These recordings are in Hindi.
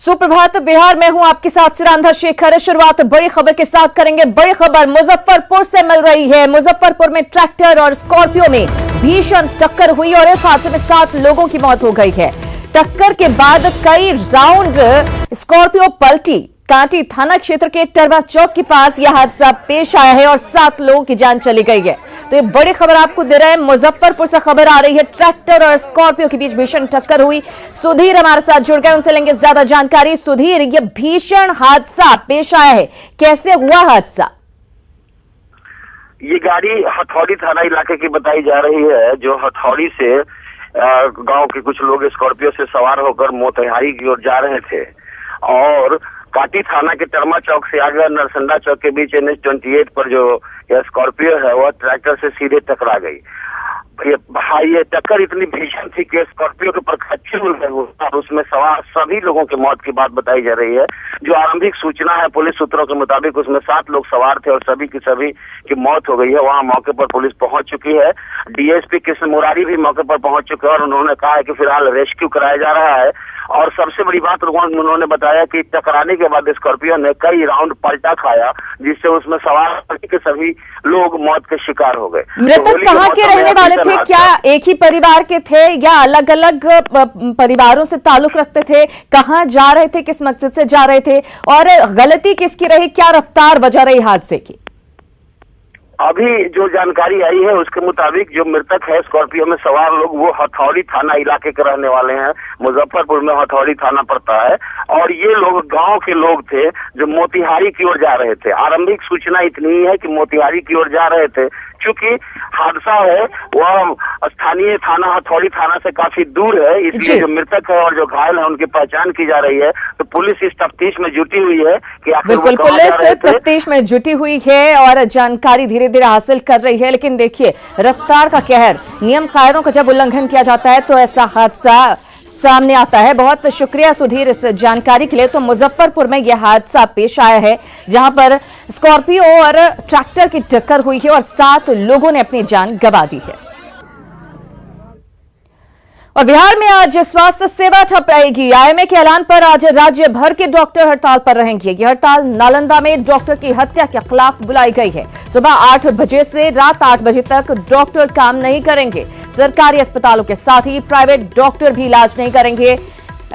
सुप्रभात। बिहार में हूं आपके साथ सिरांधा शेखर। शुरुआत बड़ी खबर के साथ करेंगे। बड़ी खबर मुजफ्फरपुर से मिल रही है। मुजफ्फरपुर में ट्रैक्टर और स्कॉर्पियो में भीषण टक्कर हुई और इस हादसे में 7 लोगों की मौत हो गई है। टक्कर के बाद कई राउंड स्कॉर्पियो पलटी। कांटी थाना क्षेत्र के टरवा चौक के पास यह हादसा पेश आया है और 7 लोगों की जान चली गई है। तो ये बड़ी खबर आपको दे रहे हैं। मुजफ्फरपुर से खबर आ रही है। ट्रैक्टर और स्कॉर्पियो के बीच भीषण टक्कर हुई। सुधीर हमारे साथ जुड़ गए, उनसे लेंगे ज्यादा जानकारी। सुधीर, ये भीषण हादसा पेश आया है, कैसे हुआ हादसा? ये गाड़ी हथौड़ी थाना इलाके की बताई जा रही है, जो हथौड़ी से गांव के कुछ लोग स्कॉर्पियो से सवार होकर मोतिहारी की ओर जा रहे थे और काटी थाना के टरमा चौक से आगे नरसंडा चौक के बीच NH-28 पर जो स्कॉर्पियो है वह ट्रैक्टर से सीधे टकरा गई। ये टक्कर इतनी भीषण थी कि स्कॉर्पियो के परखच्चे उड़ गए और उसमें सवार सभी लोगों की मौत की बात बताई जा रही है। जो आरंभिक सूचना है पुलिस सूत्रों के मुताबिक, उसमें 7 लोग सवार थे और सभी की मौत हो गई है। वहां मौके पर पुलिस पहुंच चुकी है। DSP कृष्ण मुरारी भी मौके पर पहुंच चुके हैं और उन्होंने कहा है कि फिलहाल रेस्क्यू कराया जा रहा है। और सबसे बड़ी बात उन्होंने बताया कि टकराने के बाद स्कॉर्पियो ने कई राउंड पलटा खाया, जिससे उसमें सवार के सभी लोग मौत के शिकार हो गए। मृतक कहाँ के रहने वाले थे? क्या एक ही परिवार के थे या अलग अलग परिवारों से ताल्लुक रखते थे? कहाँ जा रहे थे, किस मकसद से जा रहे थे और गलती किसकी रही? क्या रफ्तार वजह रही हादसे की? अभी जो जानकारी आई है उसके मुताबिक जो मृतक है स्कॉर्पियो में सवार लोग वो हथौड़ी थाना इलाके के रहने वाले हैं। मुजफ्फरपुर में हथौड़ी थाना पड़ता है और ये लोग गांव के लोग थे जो मोतिहारी की ओर जा रहे थे। आरंभिक सूचना इतनी ही है कि मोतिहारी की ओर जा रहे थे। चूंकि हादसा है वह स्थानीय थाना हथौड़ी थाना से काफी दूर है, इसलिए जो मृतक है और जो घायल है उनकी पहचान की जा रही है। तो पुलिस इस तफ्तीश में जुटी हुई है कि आखिर बिल्कुल पुलिस तफ्तीश में जुटी हुई है और जानकारी धीरे धीरे हासिल कर रही है। लेकिन देखिए, रफ्तार का कहर, नियम कायदों का जब उल्लंघन किया जाता है तो ऐसा हादसा सामने आता है। बहुत शुक्रिया सुधीर इस जानकारी के लिए। तो मुजफ्फरपुर में यह हादसा पेश आया है जहां पर स्कॉर्पियो और ट्रैक्टर की टक्कर हुई है और 7 लोगों ने अपनी जान गंवा दी है। और बिहार में आज स्वास्थ्य सेवा ठप रहेगी। IMA के ऐलान पर आज राज्य भर के डॉक्टर हड़ताल पर रहेंगे। यह हड़ताल नालंदा में डॉक्टर की हत्या के खिलाफ बुलाई गई है। सुबह 8 बजे से रात 8 बजे तक डॉक्टर काम नहीं करेंगे। सरकारी अस्पतालों के साथ ही प्राइवेट डॉक्टर भी इलाज नहीं करेंगे।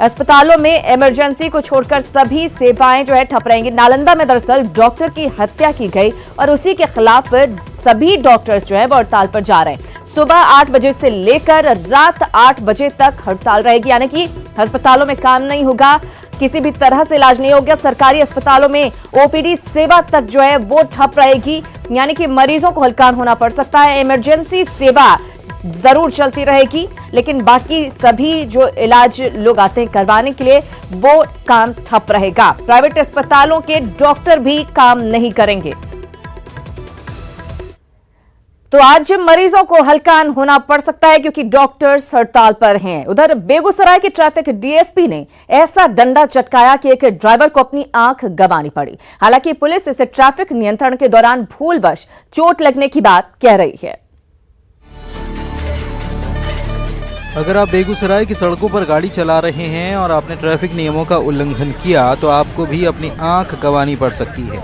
अस्पतालों में इमरजेंसी को छोड़कर सभी सेवाएं जो है ठप रहेंगी। नालंदा में दरअसल डॉक्टर की हत्या की गई और उसी के खिलाफ सभी डॉक्टर्स जो है वो हड़ताल पर जा रहे हैं। सुबह 8 बजे से लेकर रात 8 बजे तक हड़ताल रहेगी, यानी कि अस्पतालों में काम नहीं होगा, किसी भी तरह से इलाज नहीं होगा। सरकारी अस्पतालों में OPD सेवा तक जो है वो ठप रहेगी, यानी कि मरीजों को हलकान होना पड़ सकता है। इमरजेंसी सेवा जरूर चलती रहेगी, लेकिन बाकी सभी जो इलाज लोग आते हैं करवाने के लिए वो काम ठप रहेगा। प्राइवेट अस्पतालों के डॉक्टर भी काम नहीं करेंगे। तो आज मरीजों को हलकान होना पड़ सकता है क्योंकि डॉक्टर्स हड़ताल पर हैं। उधर बेगूसराय के ट्रैफिक DSP ने ऐसा डंडा चटकाया कि एक ड्राइवर को अपनी आंख गंवानी पड़ी। हालांकि पुलिस इसे ट्रैफिक नियंत्रण के दौरान भूलवश चोट लगने की बात कह रही है। अगर आप बेगूसराय की सड़कों पर गाड़ी चला रहे हैं और आपने ट्रैफिक नियमों का उल्लंघन किया तो आपको भी अपनी आंख गंवानी पड़ सकती है,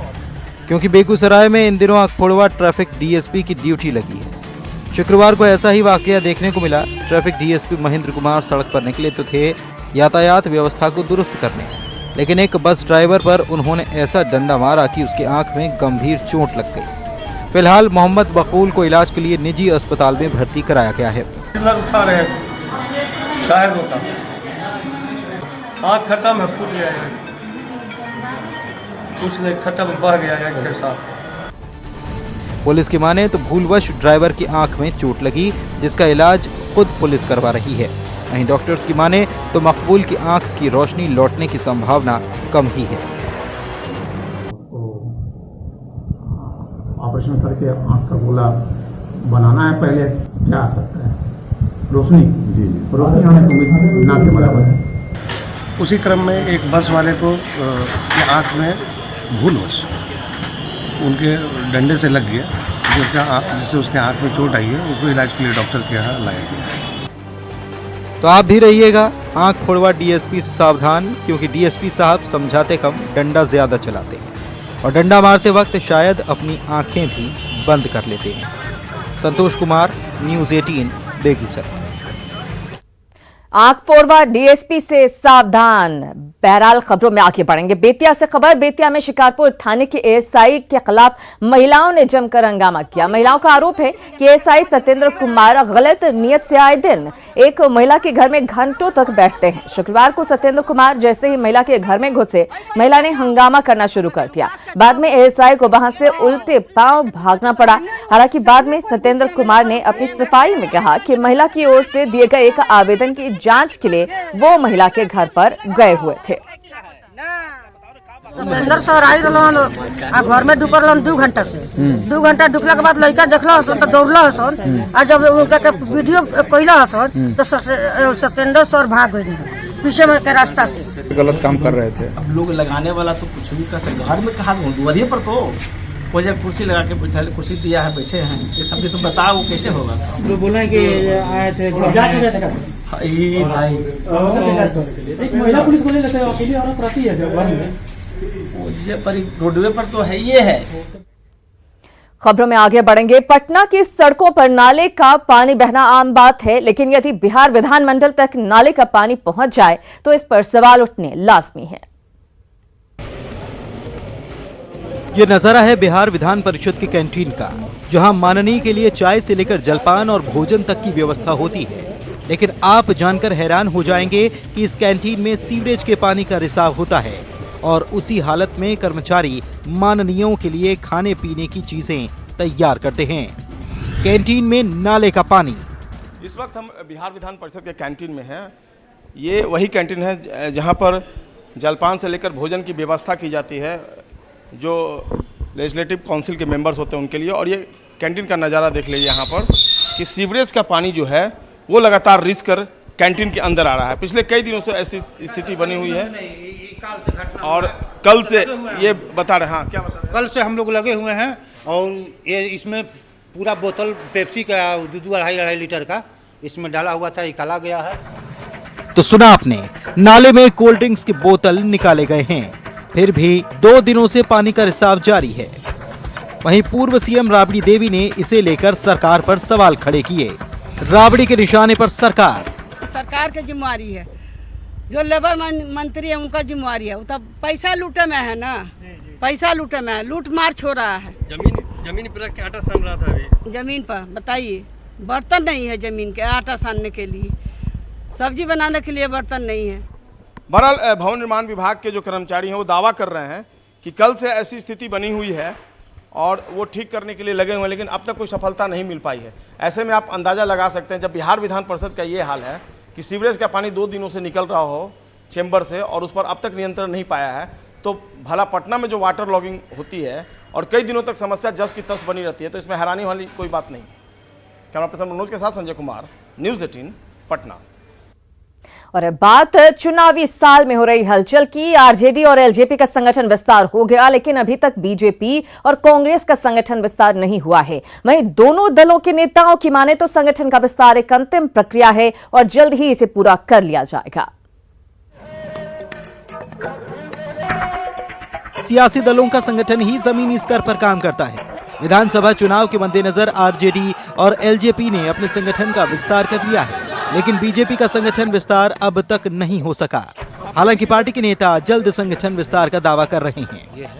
क्योंकि बेगूसराय में इन दिनों अखफोड़वा ट्रैफिक DSP की ड्यूटी लगी है। शुक्रवार को ऐसा ही वाकया देखने को मिला। ट्रैफिक DSP महेंद्र कुमार सड़क पर निकले तो थे यातायात व्यवस्था को दुरुस्त करने, लेकिन एक बस ड्राइवर पर उन्होंने ऐसा डंडा मारा कि उसकी आंख में गंभीर चोट लग गई। फिलहाल मोहम्मद बकूल को इलाज के लिए निजी अस्पताल में भर्ती कराया गया है। आँख खत्म है, फूट गया है, कुछ नहीं, खत्म, बह गया है के साथ। पुलिस की माने तो भूलवश ड्राइवर की आंख में चोट लगी, जिसका इलाज खुद पुलिस करवा रही है। वहीं डॉक्टर्स की माने तो मकबूल की आंख की रोशनी लौटने की संभावना कम ही है। ऑपरेशन करके आंख का गोला बनाना है, पहले क्या आ सकता है? रोशनी, जी रोशनी होने को ना के बराबर है। उसी क्रम में एक बस वाले को आंख में भूलवश उनके डंडे से लग गया, जिससे उसके आंख में चोट आई है। उसको इलाज के लिए डॉक्टर के यहाँ लाया गया है। तो आप भी रहिएगा आंख फोड़वा डीएसपी से सावधान, क्योंकि डीएसपी साहब समझाते कम, डंडा ज्यादा चलाते हैं और डंडा मारते वक्त शायद अपनी आंखें भी बंद कर लेते हैं। संतोष कुमार, न्यूज़ 18, बेगूसराय। आंख फोड़वा डीएसपी से सावधान। बहरहाल खबरों में आगे बढ़ेंगे। बेतिया से खबर। बेतिया में शिकारपुर थाने के एएसआई के खिलाफ महिलाओं ने जमकर हंगामा किया। महिलाओं का आरोप है कि एएसआई सत्येंद्र कुमार गलत नियत से आए दिन एक महिला के घर में घंटों तक बैठते हैं। शुक्रवार को सत्येंद्र कुमार जैसे ही महिला के घर में घुसे, महिला ने हंगामा करना शुरू कर दिया। बाद में एएसआई को वहां से उल्टे पांव भागना पड़ा। हालांकि बाद में सत्येंद्र कुमार ने अपनी सफाई में कहा कि महिला की ओर से दिए गए एक आवेदन की जांच के लिए वो महिला के घर पर गए हुए थे। सत्येंद्र सर आई रहलन आ घर में ढुकल 2 घंटा से 2 घंटा ढुकला के बाद लड़का देखला हसन तो दौड़ला हसन आ जब उनका के वीडियो कइला हसन तो सत्येंद्र सर भाग गए पीछे में के रास्ता से। गलत काम कर रहे थे। अब लोग लगाने वाला तो कुछ भी कर सकते। घर में कहा दुआरिये पर तो कोई जगह कुर्सी लगा के बैठा, कुर्सी दिया है, बैठे हैं। अब तो बताओ कैसे होगा। लोग बोले कि आए थे भाई एक महिला पुलिस बोले लेते हैं, अकेली औरत रहती है घर में। पर रोडवे पर तो है ये है। खबरों में आगे बढ़ेंगे। पटना की सड़कों पर नाले का पानी बहना आम बात है, लेकिन यदि बिहार विधानमंडल तक नाले का पानी पहुंच जाए तो इस पर सवाल उठने लाजमी है। ये नजारा है बिहार विधान परिषद की कैंटीन का, जहां माननीय के लिए चाय से लेकर जलपान और भोजन तक की व्यवस्था होती है। लेकिन आप जानकर हैरान हो जाएंगे कि इस कैंटीन में सीवरेज के पानी का रिसाव होता है और उसी हालत में कर्मचारी माननीयों के लिए खाने पीने की चीजें तैयार करते हैं। कैंटीन में नाले का पानी। इस वक्त हम बिहार विधान परिषद के कैंटीन में हैं। ये वही कैंटीन है जहां पर जलपान से लेकर भोजन की व्यवस्था की जाती है, जो लेजिस्लेटिव काउंसिल के मेंबर्स होते हैं उनके लिए। और ये कैंटीन का नज़ारा देख लीजिए यहाँ पर कि सीवरेज का पानी जो है वो लगातार रिस कर कैंटीन के अंदर आ रहा है। पिछले कई दिनों से ऐसी स्थिति बनी हुई है और कल से ये बता रहे हैं। हाँ, क्या बता रहे हैं? कल से हम लोग लगे हुए हैं और ये इसमें पूरा बोतल पेप्सी का 2-2.5 लीटर का इसमें डाला हुआ था, निकाला गया है। तो सुना आपने, नाले में कोल्ड ड्रिंक्स की बोतल निकाले गए हैं, फिर भी 2 दिनों से पानी का रिसाव जारी है। वहीं पूर्व सीएम राबड़ी देवी ने इसे लेकर सरकार पर सवाल खड़े किए। राबड़ी के निशाने पर सरकार की जिम्मेवारी है, जो लेबर मंत्री है उनका जिम्मेवारी है। तब पैसा लूटे में है ना, पैसा लूटे में है, लूट मार हो रहा है। जमीन पर रख के आटा सान रहा था अभी। जमीन पर बताइए, बर्तन नहीं है जमीन के आटा सानने के लिए, सब्जी बनाने के लिए बर्तन नहीं है। बहरहाल भवन निर्माण विभाग के जो कर्मचारी हैं वो दावा कर रहे हैं कि कल से ऐसी स्थिति बनी हुई है और वो ठीक करने के लिए लगे हुए हैं, लेकिन अब तक कोई सफलता नहीं मिल पाई है। ऐसे में आप अंदाज़ा लगा सकते हैं, जब बिहार विधान परिषद का ये हाल है कि सीवरेज का पानी 2 दिनों से निकल रहा हो चेंबर से और उस पर अब तक नियंत्रण नहीं पाया है, तो भला पटना में जो वाटर लॉगिंग होती है और कई दिनों तक समस्या जस की तस बनी रहती है, तो इसमें हैरानी वाली कोई बात नहीं। कैमरा पर्सन मनोज के साथ संजय कुमार, न्यूज़ 18, पटना। और बात चुनावी साल में हो रही हलचल की। आरजेडी और एलजेपी का संगठन विस्तार हो गया, लेकिन अभी तक बीजेपी और कांग्रेस का संगठन विस्तार नहीं हुआ है। वहीं दोनों दलों के नेताओं की माने तो संगठन का विस्तार एक अंतिम प्रक्रिया है और जल्द ही इसे पूरा कर लिया जाएगा। सियासी दलों का संगठन ही जमीनी स्तर पर काम करता है। विधानसभा चुनाव के मद्देनजर आरजेडी और एलजेपी ने अपने संगठन का विस्तार कर लिया है, लेकिन बीजेपी का संगठन विस्तार अब तक नहीं हो सका। हालांकि पार्टी के नेता जल्द संगठन विस्तार का दावा कर रहे हैं।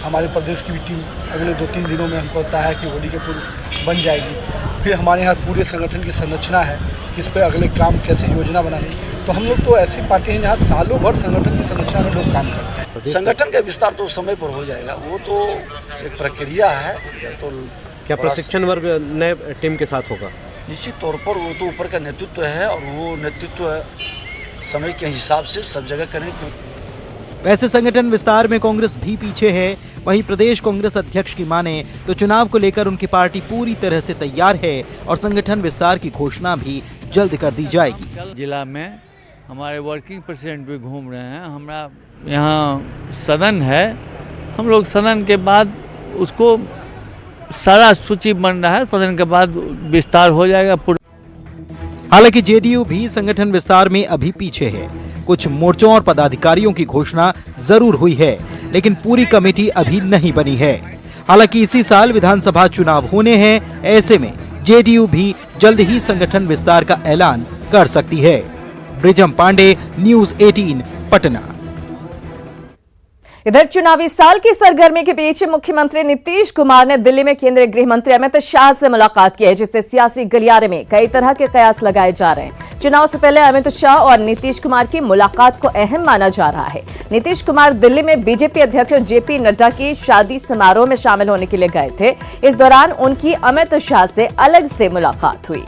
हमारे प्रदेश की भी टीम अगले 2-3 दिनों में हमको पता है कि होली के पूर्व बन जाएगी। फिर हमारे यहाँ पूरे संगठन की संरचना है कि इस पर अगले काम कैसे योजना बनानी। तो हम लोग तो ऐसी पार्टी हैं जहाँ सालों भर संगठन की संरचना में लोग काम करते हैं। संगठन का विस्तार तो समय पर हो जाएगा, वो तो एक प्रक्रिया है। तो क्या प्रशिक्षण वर्ग नए टीम के साथ होगा? निश्चित तौर पर वो तो ऊपर का नेतृत्व है और वो नेतृत्व समय के हिसाब से सब जगह करेंगे। वैसे संगठन विस्तार में कांग्रेस भी पीछे है। वहीं प्रदेश कांग्रेस अध्यक्ष की माने तो चुनाव को लेकर उनकी पार्टी पूरी तरह से तैयार है और संगठन विस्तार की घोषणा भी जल्द कर दी जाएगी। जिला में हमारे वर्किंग प्रेसिडेंट भी घूम रहे हैं। हमारा यहाँ सदन है, हम लोग सदन के बाद उसको सारा सूची बन रहा है, सदन के बाद विस्तार हो जाएगा। हालांकि जेडीयू भी संगठन विस्तार में अभी पीछे है। कुछ मोर्चों और पदाधिकारियों की घोषणा जरूर हुई है, लेकिन पूरी कमेटी अभी नहीं बनी है। हालांकि इसी साल विधानसभा चुनाव होने हैं, ऐसे में जेडीयू भी जल्द ही संगठन विस्तार का ऐलान कर सकती है। ब्रिजम पांडे, न्यूज़ 18, पटना। इधर चुनावी साल की सरगर्मी के बीच मुख्यमंत्री नीतीश कुमार ने दिल्ली में केंद्रीय गृह मंत्री अमित शाह से मुलाकात की है, जिससे सियासी गलियारे में कई तरह के कयास लगाए जा रहे हैं। चुनाव से पहले अमित शाह और नीतीश कुमार की मुलाकात को अहम माना जा रहा है। नीतीश कुमार दिल्ली में बीजेपी अध्यक्ष जेपी नड्डा की शादी समारोह में शामिल होने के लिए गए थे। इस दौरान उनकी अमित शाह से अलग से मुलाकात हुई।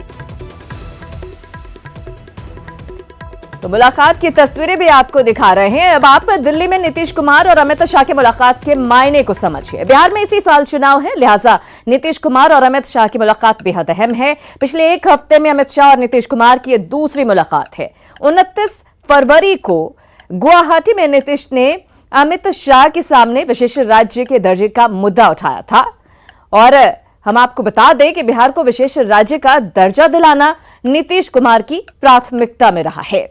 तो मुलाकात की तस्वीरें भी आपको दिखा रहे हैं। अब आप दिल्ली में नीतीश कुमार और अमित शाह की मुलाकात के मायने को समझिए। बिहार में इसी साल चुनाव है, लिहाजा नीतीश कुमार और अमित शाह की मुलाकात बेहद अहम है। पिछले एक हफ्ते में अमित शाह और नीतीश कुमार की यह दूसरी मुलाकात है। 29 फरवरी को गुवाहाटी में नीतीश ने अमित शाह के सामने विशेष राज्य के दर्जे का मुद्दा उठाया था और हम आपको बता दें कि बिहार को विशेष राज्य का दर्जा दिलाना नीतीश कुमार की प्राथमिकता में रहा है।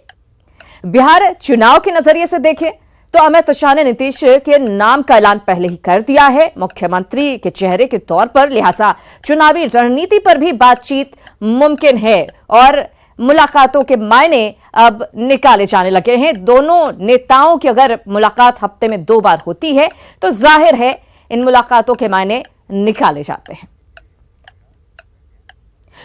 बिहार चुनाव के नजरिए से देखें तो अमित शाह ने नीतीश के नाम का ऐलान पहले ही कर दिया है मुख्यमंत्री के चेहरे के तौर पर, लिहाजा चुनावी रणनीति पर भी बातचीत मुमकिन है और मुलाकातों के मायने अब निकाले जाने लगे हैं। दोनों नेताओं की अगर मुलाकात हफ्ते में 2 बार होती है तो जाहिर है इन मुलाकातों के मायने निकाले जाते हैं।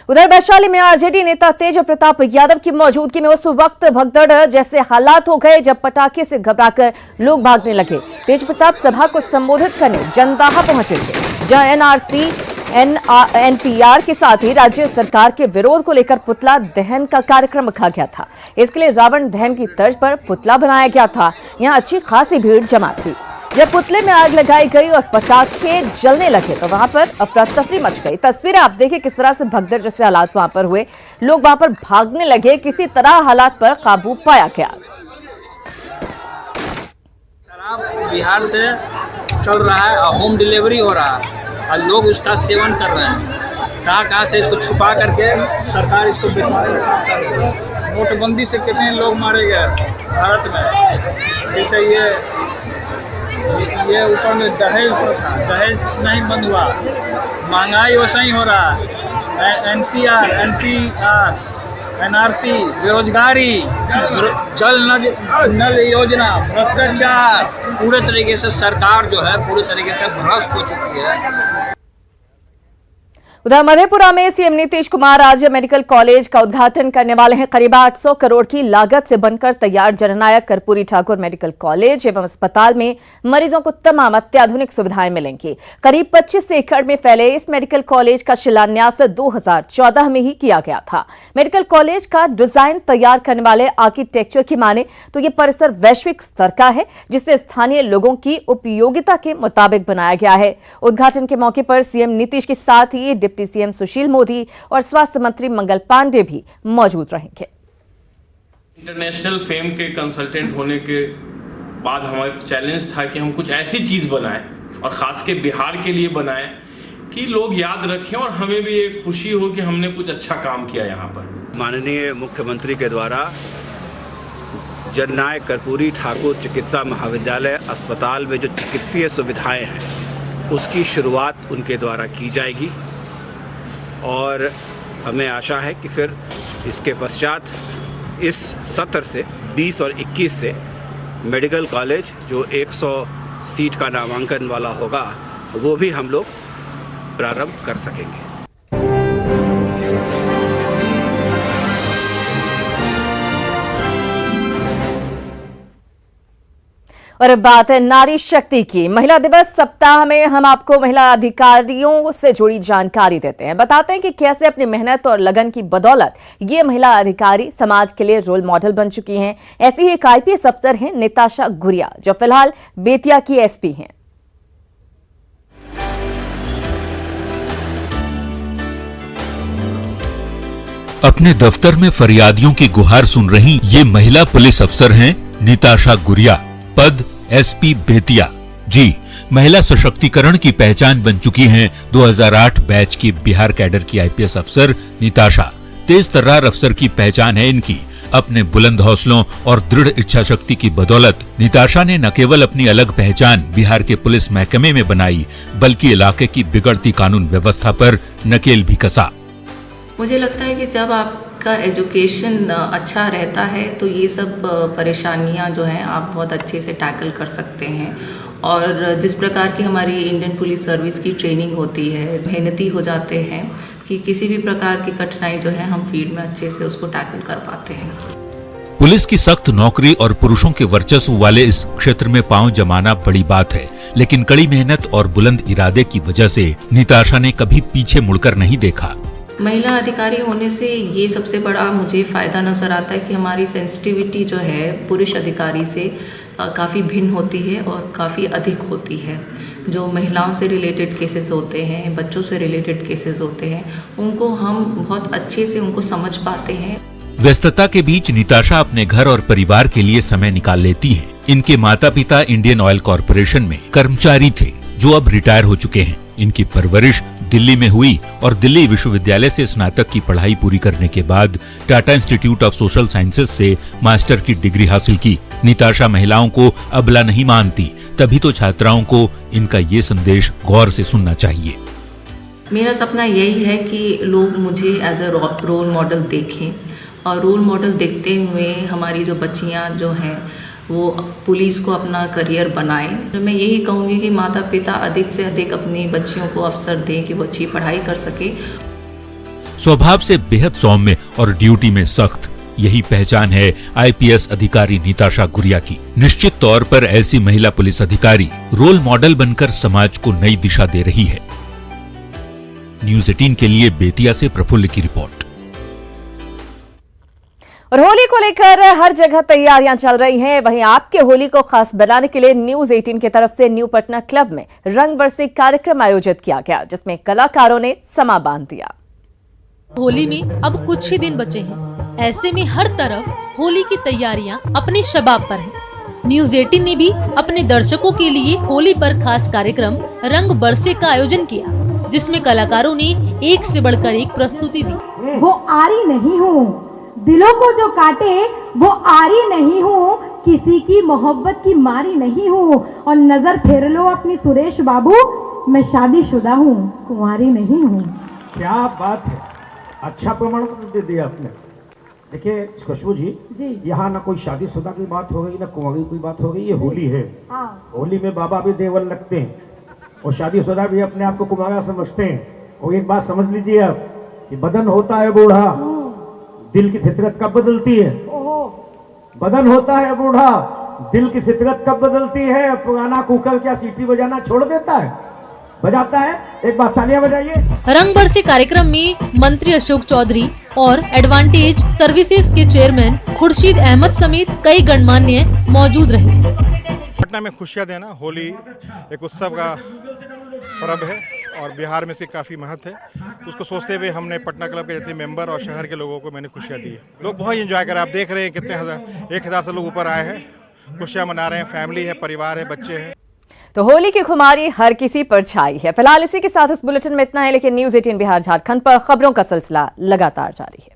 उधर वैशाली में आरजेडी नेता तेज प्रताप यादव की मौजूदगी में उस वक्त भगदड़ जैसे हालात हो गए जब पटाखे से घबराकर लोग भागने लगे। तेज प्रताप सभा को संबोधित करने जनदाहा पहुंचे थे, जहां एनआरसी एनपीआर के साथ ही राज्य सरकार के विरोध को लेकर पुतला दहन का कार्यक्रम रखा गया था। इसके लिए रावण दहन की तर्ज पर पुतला बनाया गया था। यहां अच्छी खासी भीड़ जमा थी। जब पुतले में आग लगाई गई और पटाखे जलने लगे तो वहां पर अफरा तफरी मच गई। तस्वीरें आप देखिए किस तरह से भगदड़ जैसे हालात वहां पर हुए, लोग वहां पर भागने लगे। किसी तरह हालात पर काबू पाया गया। शराब बिहार से चल रहा है और होम डिलीवरी हो रहा है और लोग उसका सेवन कर रहे हैं। कहाँ से इसको छुपा करके सरकार इसको बिकवाने का काम कर रही है। नोटबंदी से कितने लोग मारे गए भारत में। जैसे ये ऊपर में दहेज था, दहेज नहीं बंद हुआ, महंगाई वैसा ही हो रहा है। एनसीआर, एनपीआर, एनआरसी, बेरोजगारी, जल नल योजना, भ्रष्टाचार, पूरे तरीके से सरकार जो है पूरी तरीके से भ्रष्ट हो चुकी है। उधर मधेपुरा में सीएम नीतीश कुमार आज मेडिकल कॉलेज का उद्घाटन करने वाले हैं। करीब 800 करोड़ की लागत से बनकर तैयार जननायक कर्पूरी ठाकुर मेडिकल कॉलेज एवं अस्पताल में मरीजों को तमाम अत्याधुनिक सुविधाएं मिलेंगी। करीब 25 एकड़ में फैले इस मेडिकल कॉलेज का शिलान्यास 2014 में ही किया गया था। मेडिकल कॉलेज का डिजाइन तैयार करने वाले आर्किटेक्चर की माने तो ये परिसर वैश्विक स्तर का है, जिसे स्थानीय लोगों की उपयोगिता के मुताबिक बनाया गया है। उद्घाटन के मौके पर सीएम नीतीश के साथ ही डिप्टी सीएम सुशील मोदी और स्वास्थ्य मंत्री मंगल पांडे भी मौजूद रहेंगे। इंटरनेशनल फेम के कंसल्टेंट होने के बाद हमारा चैलेंज था कि हम कुछ ऐसी चीज बनाएं और खास के बिहार के लिए बनाएं कि लोग याद रखें और हमें भी एक खुशी हो कि हमने कुछ अच्छा काम किया यहाँ पर। माननीय मुख्यमंत्री के द्वारा जननायक कर्पूरी ठाकुर चिकित्सा महाविद्यालय अस्पताल में जो चिकित्सीय सुविधाएं हैं उसकी शुरुआत उनके द्वारा की जाएगी और हमें आशा है कि फिर इसके पश्चात इस सत्र से 20 और 21 से मेडिकल कॉलेज जो 100 सीट का नामांकन वाला होगा वो भी हम लोग प्रारंभ कर सकेंगे। और अब बात है नारी शक्ति की। महिला दिवस सप्ताह में हम आपको महिला अधिकारियों से जुड़ी जानकारी देते हैं, बताते हैं कि कैसे अपनी मेहनत और लगन की बदौलत ये महिला अधिकारी समाज के लिए रोल मॉडल बन चुकी हैं। ऐसी ही एक आईपीएस अफसर हैं निताशा गुरिया, जो फिलहाल बेतिया की एसपी हैं। अपने दफ्तर में फरियादियों की गुहार सुन रही ये महिला पुलिस अफसर हैं निताशा गुरिया, पद एसपी बेतिया। जी, महिला सशक्तिकरण की पहचान बन चुकी हैं 2008 बैच की बिहार कैडर की आईपीएस अफसर निताशा। तेज तर्रार अफसर की पहचान है इनकी। अपने बुलंद हौसलों और दृढ़ इच्छा शक्ति की बदौलत निताशा ने न केवल अपनी अलग पहचान बिहार के पुलिस महकमे में बनाई, बल्कि इलाके की बिगड़ती कानून व्यवस्था पर नकेल भी कसा। मुझे लगता है कि जब आपका एजुकेशन अच्छा रहता है तो ये सब परेशानियां जो हैं आप बहुत अच्छे से टैकल कर सकते हैं। और जिस प्रकार की हमारी इंडियन पुलिस सर्विस की ट्रेनिंग होती है, मेहनती हो जाते हैं कि किसी भी प्रकार की कठिनाई जो है हम फील्ड में अच्छे से उसको टैकल कर पाते हैं। पुलिस की सख्त नौकरी और पुरुषों के वर्चस्व वाले इस क्षेत्र में पांव जमाना बड़ी बात है, लेकिन कड़ी मेहनत और बुलंद इरादे की वजह से निताशा ने कभी पीछे मुड़कर नहीं देखा। महिला अधिकारी होने से ये सबसे बड़ा मुझे फ़ायदा नज़र आता है कि हमारी सेंसिटिविटी जो है पुरुष अधिकारी से काफ़ी भिन्न होती है और काफ़ी अधिक होती है। जो महिलाओं से रिलेटेड केसेस होते हैं, बच्चों से रिलेटेड केसेस होते हैं, उनको हम बहुत अच्छे से उनको समझ पाते हैं। व्यस्तता के बीच निताशा अपने घर और परिवार के लिए समय निकाल लेती हैं। इनके माता पिता इंडियन ऑयल कॉरपोरेशन में कर्मचारी थे, जो अब रिटायर हो चुके हैं। इनकी परवरिश दिल्ली में हुई और दिल्ली विश्वविद्यालय से स्नातक की पढ़ाई पूरी करने के बाद Tata institute of social sciences से मास्टर की डिग्री हासिल की। निताशा महिलाओं को अबला नहीं मानती, तभी तो छात्राओं को इनका ये संदेश गौर से सुनना चाहिए। मेरा सपना यही है कि लोग मुझे एज अ रोल मॉडल देखें और रोल मॉडल देखते हुए हमारी जो बच्चियां जो हैं वो पुलिस को अपना करियर बनाएं। तो मैं यही कहूँगी कि माता पिता अधिक से अधिक अपनी बच्चियों को अवसर दें कि वो अच्छी पढ़ाई कर सके। स्वभाव से बेहद सौम्य और ड्यूटी में सख्त, यही पहचान है आईपीएस अधिकारी निताशा गुरिया की। निश्चित तौर पर ऐसी महिला पुलिस अधिकारी रोल मॉडल बनकर समाज को नई दिशा दे रही है। न्यूज़ 18 के लिए बेतिया से प्रफुल्ल की रिपोर्ट। और होली को लेकर हर जगह तैयारियां चल रही हैं। वहीं आपके होली को खास बनाने के लिए न्यूज़ 18 की तरफ से न्यू पटना क्लब में रंग बरसी कार्यक्रम आयोजित किया गया, जिसमें कलाकारों ने समा बांध दिया। होली में अब कुछ ही दिन बचे हैं, ऐसे में हर तरफ होली की तैयारियां अपने शबाब पर हैं। न्यूज़ 18 ने भी अपने दर्शकों के लिए होली पर खास कार्यक्रम रंग बरसे का आयोजन किया, जिसमें कलाकारों ने एक से बढ़कर एक प्रस्तुति दी। वो आरी नहीं हूँ, दिलों को जो काटे वो आरी नहीं हूँ, किसी की मोहब्बत की मारी नहीं हूँ। और नजर फेर लो अपनी सुरेश बाबू, मैं शादीशुदा हूँ, कुंवारी नहीं हूँ। क्या बात है, अच्छा प्रमाण दे दिया आपने। देखिए खुशबू जी, यहाँ ना कोई शादीशुदा की बात हो गई ना कुंवारी की बात हो गई, ये होली है। होली में बाबा भी देवर लगते हैं और शादीशुदा भी अपने आप को कुंवारा समझते हैं। और एक बात समझ लीजिए आप कि बदन होता है बूढ़ा, दिल की फितरत कब बदलती है? बदन होता है बूढ़ा, दिल की फितरत कब बदलती है? पुराना कुकर क्या सीटी बजाना छोड़ देता है? बजाता है। एक बार तालियां बजाइए। रंग बरसे कार्यक्रम में मंत्री अशोक चौधरी और एडवांटेज सर्विसेज के चेयरमैन खुर्शीद अहमद समेत कई गणमान्य मौजूद रहे। पटना में खुशियां देना, होली एक उत्सव का पर्व है और बिहार में इसकी काफ़ी महत्व है, तो उसको सोचते हुए हमने पटना क्लब के जितने मेंबर और शहर के लोगों को मैंने खुशियाँ दी है। लोग बहुत एंजॉय कर रहे हैं, आप देख रहे हैं कितने 1000 से लोग ऊपर आए हैं, खुशियाँ मना रहे हैं, फैमिली है, परिवार है, बच्चे हैं। तो होली की खुमारी हर किसी पर छाई है। फिलहाल इसी के साथ इस बुलेटिन में इतना है, लेकिन न्यूज़ 18 बिहार झारखंड पर खबरों का सिलसिला लगातार जारी है।